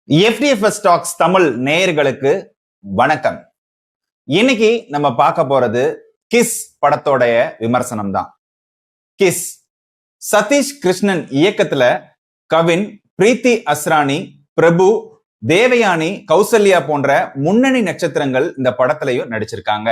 FDFS stocks Tamil நேயர்களுக்கு வணக்கம். இன்னைக்கு நம்ம பார்க்க போறது கிஸ் படத்தோடைய விமர்சனம் தான். கிஸ் சதீஷ் கிருஷ்ணன் இயக்கத்துல கவின், பிரீத்தி அஸ்ரானி, பிரபு, தேவயானி, கௌசல்யா போன்ற முன்னணி நட்சத்திரங்கள் இந்த படத்திலையும் நடிச்சிருக்காங்க.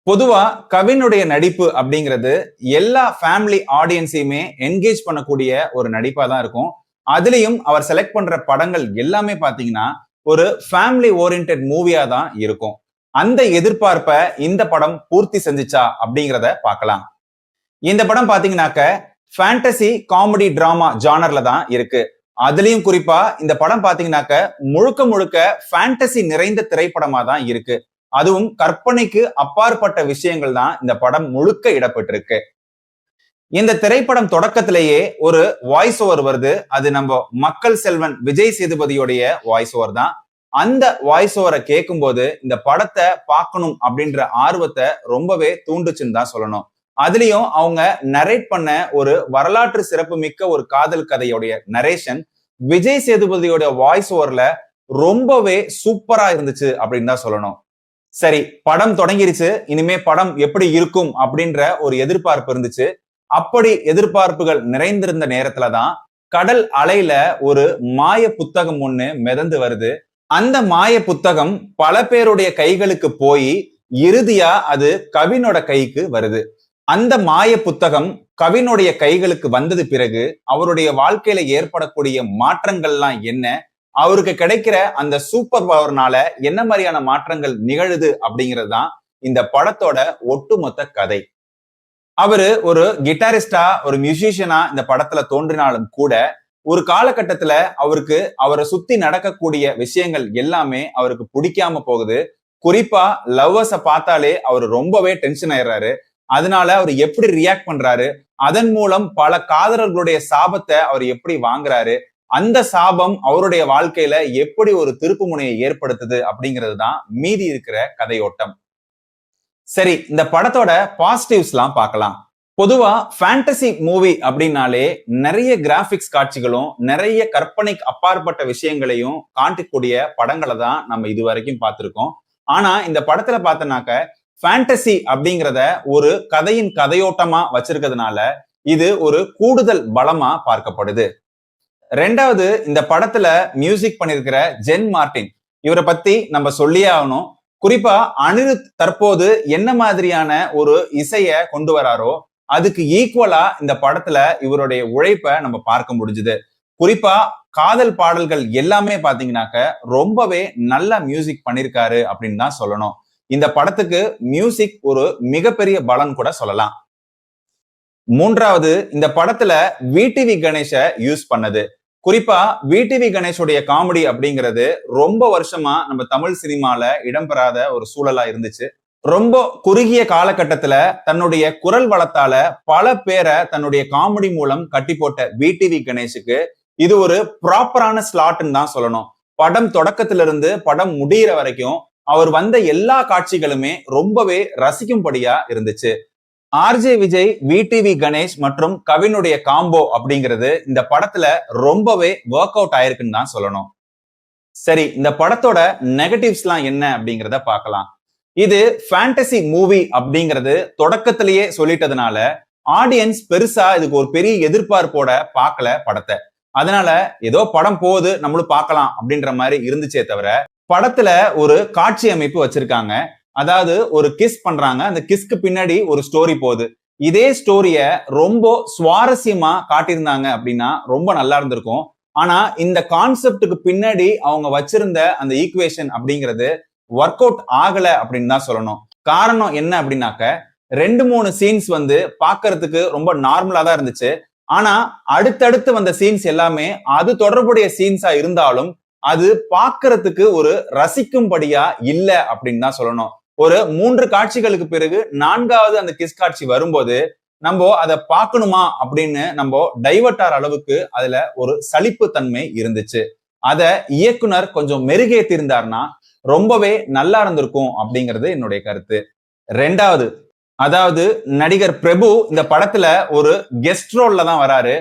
பொதுவா கவினுடைய நடிப்பு அப்படிங்கிறது எல்லா ஃபேமிலி ஆடியன்ஸையுமே என்கேஜ் பண்ணக்கூடிய ஒரு நடிப்பா தான் இருக்கும். அதுலயும் அவர் செலக்ட் பண்ற படங்கள் எல்லாமே பாத்தீங்கன்னா ஒரு ஃபேமிலி ஓரியன்டட் மூவியா தான் இருக்கும். அந்த எதிர்பார்ப்பை இந்த படம் பூர்த்தி செஞ்சுச்சா அப்படிங்கிறத பார்க்கலாம். இந்த படம் பாத்தீங்கன்னாக்க ஃபேண்டசி காமெடி டிராமா ஜானர்ல தான் இருக்கு. அதுலயும் குறிப்பா இந்த படம் பாத்தீங்கன்னாக்க முழுக்க முழுக்க ஃபேண்டசி நிறைந்த திரைப்படமா தான் இருக்கு. அதுவும் கற்பனைக்கு அப்பாற்பட்ட விஷயங்கள் தான் இந்த படம் முழுக்க இடப்பட்டிருக்கு. இந்த திரைப்படம் தொடக்கத்திலேயே ஒரு வாய்ஸ் ஓவர் வருது. அது நம்ம மக்கள் செல்வன் விஜய் சேதுபதியோடைய வாய்ஸ் ஓவர் தான். அந்த வாய்ஸ் ஓவரை கேட்கும் போது இந்த படத்தை பார்க்கணும் அப்படின்ற ஆர்வத்தை ரொம்பவே தூண்டுச்சுன்னு தான் சொல்லணும். அதுலயும் அவங்க நரேட் பண்ண ஒரு வரலாற்று சிறப்பு மிக்க ஒரு காதல் கதையோடைய நரேஷன் விஜய் சேதுபதியோட வாய்ஸ் ஓவர்ல ரொம்பவே சூப்பரா இருந்துச்சு அப்படின்னு தான் சொல்லணும். சரி, படம் தொடங்கிருச்சு, இனிமே படம் எப்படி இருக்கும் அப்படின்ற ஒரு எதிர்பார்ப்பு இருந்துச்சு. அப்படி எதிர்பார்ப்புகள் நிறைந்திருந்த நேரத்துலதான் கடல் அலையில ஒரு மாய புத்தகம் ஒண்ணு மிதந்து வருது. அந்த மாய புத்தகம் பல பேருடைய கைகளுக்கு போய் இறுதியா அது கவினோட கைக்கு வருது. அந்த மாய புத்தகம் கவினுடைய கைகளுக்கு வந்தது பிறகு அவருடைய வாழ்க்கையில ஏற்படக்கூடிய மாற்றங்கள்லாம் என்ன, அவருக்கு கிடைக்கிற அந்த சூப்பர் பவர்னால என்ன மாதிரியான மாற்றங்கள் நிகழுது அப்படிங்கிறது தான் இந்த படத்தோட ஒட்டுமொத்த கதை. அவரு ஒரு கிட்டாரிஸ்டா, ஒரு மியூசிஷியனா இந்த படத்துல தோன்றினாலும் கூட ஒரு காலகட்டத்துல அவருக்கு அவரை சுத்தி நடக்கக்கூடிய விஷயங்கள் எல்லாமே அவருக்கு பிடிக்காம போகுது. குறிப்பா லவ்வர்ஸ பார்த்தாலே அவர் ரொம்பவே டென்ஷன் ஆயிடுறாரு. அதனால அவர் எப்படி ரியாக்ட் பண்றாரு, அதன் மூலம் பல காதலர்களுடைய சாபத்தை அவர் எப்படி வாங்குறாரு, அந்த சாபம் அவருடைய வாழ்க்கையில எப்படி ஒரு திருப்பு முனையை ஏற்படுத்துது அப்படிங்கிறது தான் மீதி இருக்கிற கதையோட்டம். சரி, இந்த படத்தோட பாசிட்டிவ்ஸ் எல்லாம் பார்க்கலாம். பொதுவா ஃபேண்டசி மூவி அப்படின்னாலே நிறைய கிராபிக்ஸ் காட்சிகளும் நிறைய கற்பனைக்கு அப்பாற்பட்ட விஷயங்களையும் காட்டக்கூடிய படங்களை தான் நம்ம இது வரைக்கும் பார்த்திருக்கோம். ஆனா இந்த படத்துல பார்த்தனாக்க ஃபேண்டசி அப்படிங்கிறத ஒரு கதையின் கதையோட்டமா வச்சிருக்கிறதுனால இது ஒரு கூடுதல் பலமா பார்க்கப்படுது. ரெண்டாவது, இந்த படத்துல மியூசிக் பண்ணிருக்கிற ஜென் மார்டின், இவரை பத்தி நம்ம சொல்லியே ஆகணும். குறிப்பா அனிருத் தற்போது என்ன மாதிரியான ஒரு இசைய கொண்டு வராரோ அதுக்கு ஈக்குவலா இந்த படத்துல இவருடைய உழைப்பை நம்ம பார்க்க முடிஞ்சுது. குறிப்பா காதல் பாடல்கள் எல்லாமே பாத்தீங்கன்னாக்க ரொம்பவே நல்ல மியூசிக் பண்ணிருக்காரு அப்படின்னு தான் சொல்லணும். இந்த படத்துக்கு மியூசிக் ஒரு மிகப்பெரிய பலன் கூட சொல்லலாம். மூன்றாவது, இந்த படத்துல விடிவி கணேஷ யூஸ் பண்ணது. குறிப்பா விடிவி கணேஷோடைய காமெடி அப்படிங்கிறது ரொம்ப வருஷமா நம்ம தமிழ் சினிமால இடம்பெறாத ஒரு சூழலா இருந்துச்சு. ரொம்ப குறுகிய காலகட்டத்துல தன்னுடைய குரல் வளத்தால பல பேரை தன்னுடைய காமெடி மூலம் கட்டி போட்ட விடிவி கணேஷுக்கு இது ஒரு ப்ராப்பரான ஸ்லாட்ன்னு தான் சொல்லணும். படம் தொடக்கத்திலிருந்து படம் முடிகிற வரைக்கும் அவர் வந்த எல்லா காட்சிகளுமே ரொம்பவே ரசிக்கும்படியா இருந்துச்சு. ஆர்ஜே விஜய், விடிவி கணேஷ் மற்றும் கவினுடைய காம்போ அப்படிங்கிறது இந்த படத்துல ரொம்பவே ஒர்க் அவுட் ஆயிருக்குன்னு தான் சொல்லணும். சரி, இந்த படத்தோட நெகட்டிவ்ஸ் எல்லாம் என்ன அப்படிங்கிறத பார்க்கலாம். இது ஃபேண்டசி மூவி அப்படிங்கிறது தொடக்கத்திலேயே சொல்லிட்டதுனால ஆடியன்ஸ் பெருசா இதுக்கு ஒரு பெரிய எதிர்பார்ப்போட பார்க்கல படத்தை. அதனால ஏதோ படம் போகுது நம்மளும் பார்க்கலாம் அப்படின்ற மாதிரி இருந்துச்சே தவிர படத்துல ஒரு காட்சி அமைப்பு வச்சிருக்காங்க. அதாவது ஒரு கிஸ் பண்றாங்க, அந்த கிஸ்க்கு பின்னாடி ஒரு ஸ்டோரி போகுது. இதே ஸ்டோரிய ரொம்ப சுவாரஸ்யமா காட்டியிருந்தாங்க அப்படின்னா ரொம்ப நல்லா இருந்திருக்கும். ஆனா இந்த கான்செப்டுக்கு பின்னாடி அவங்க வச்சிருந்த அந்த ஈக்குவேஷன் அப்படிங்கிறது ஒர்க் அவுட் ஆகல அப்படின்னு தான் சொல்லணும். காரணம் என்ன அப்படின்னாக்க 2-3 சீன்ஸ் பாக்குறதுக்கு ரொம்ப நார்மலா தான் இருந்துச்சு. ஆனா அடுத்தடுத்து வந்த சீன்ஸ் எல்லாமே அது தொடர்புடைய சீன்ஸா இருந்தாலும் அது பாக்குறதுக்கு ஒரு ரசிக்கும்படியா இல்ல அப்படின்னு தான் சொல்லணும். ஒரு 3 காட்சிகளுக்கு பிறகு 4வது அந்த கிஸ் காட்சி வரும்போது நம்ம அதை பார்க்கணுமா அப்படின்னு நம்ம டைவர்ட் ஆற அளவுக்கு அதுல ஒரு சலிப்பு தன்மை இருந்துச்சு. அத இயக்குனர் கொஞ்சம் மெருகேத்தி இருந்தார்னா ரொம்பவே நல்லா இருந்திருக்கும் அப்படிங்கிறது என்னுடைய கருத்து. ரெண்டாவது, அதாவது நடிகர் பிரபு இந்த படத்துல ஒரு கெஸ்ட் ரோல்ல தான் வராரு.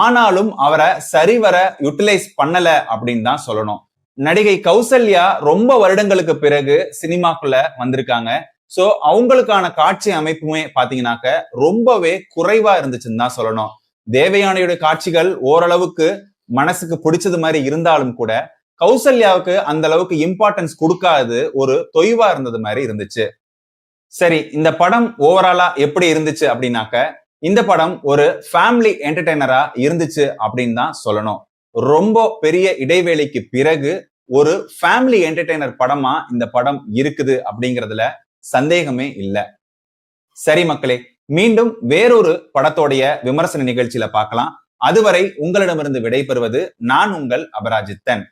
ஆனாலும் அவரை சரிவர யூட்டிலைஸ் பண்ணல அப்படின்னு தான் சொல்லணும். நடிகை கௌசல்யா ரொம்ப வருடங்களுக்கு பிறகு சினிமாக்குள்ள வந்திருக்காங்க. சோ அவங்களுக்கான காட்சி அமைப்புமே பாத்தீங்கன்னாக்க ரொம்பவே குறைவா இருந்துச்சுன்னு தான் சொல்லணும். தேவயானியோட காட்சிகள் ஓரளவுக்கு மனசுக்கு பிடிச்சது மாதிரி இருந்தாலும் கூட கௌசல்யாவுக்கு அந்த அளவுக்கு இம்பார்ட்டன்ஸ் கொடுக்காது ஒரு தொய்வா இருந்தது மாதிரி இருந்துச்சு. சரி, இந்த படம் ஓவராலா எப்படி இருந்துச்சு அப்படின்னாக்க இந்த படம் ஒரு ஃபேமிலி என்டர்டெய்னரா இருந்துச்சு அப்படின்னு தான் சொல்லணும். ரொம்ப பெரிய இடைவேளைக்கு பிறகு ஒரு ஃபேமிலி என்டர்டெய்னர் படமா இந்த படம் இருக்குது அப்படிங்கிறதுல சந்தேகமே இல்லை. சரி மக்களே, மீண்டும் வேறொரு படத்தோடைய விமர்சன நிகழ்ச்சியில பார்க்கலாம். அதுவரை உங்களிடமிருந்து விடைபெறுவது நான் உங்கள் அபராஜித்தன்.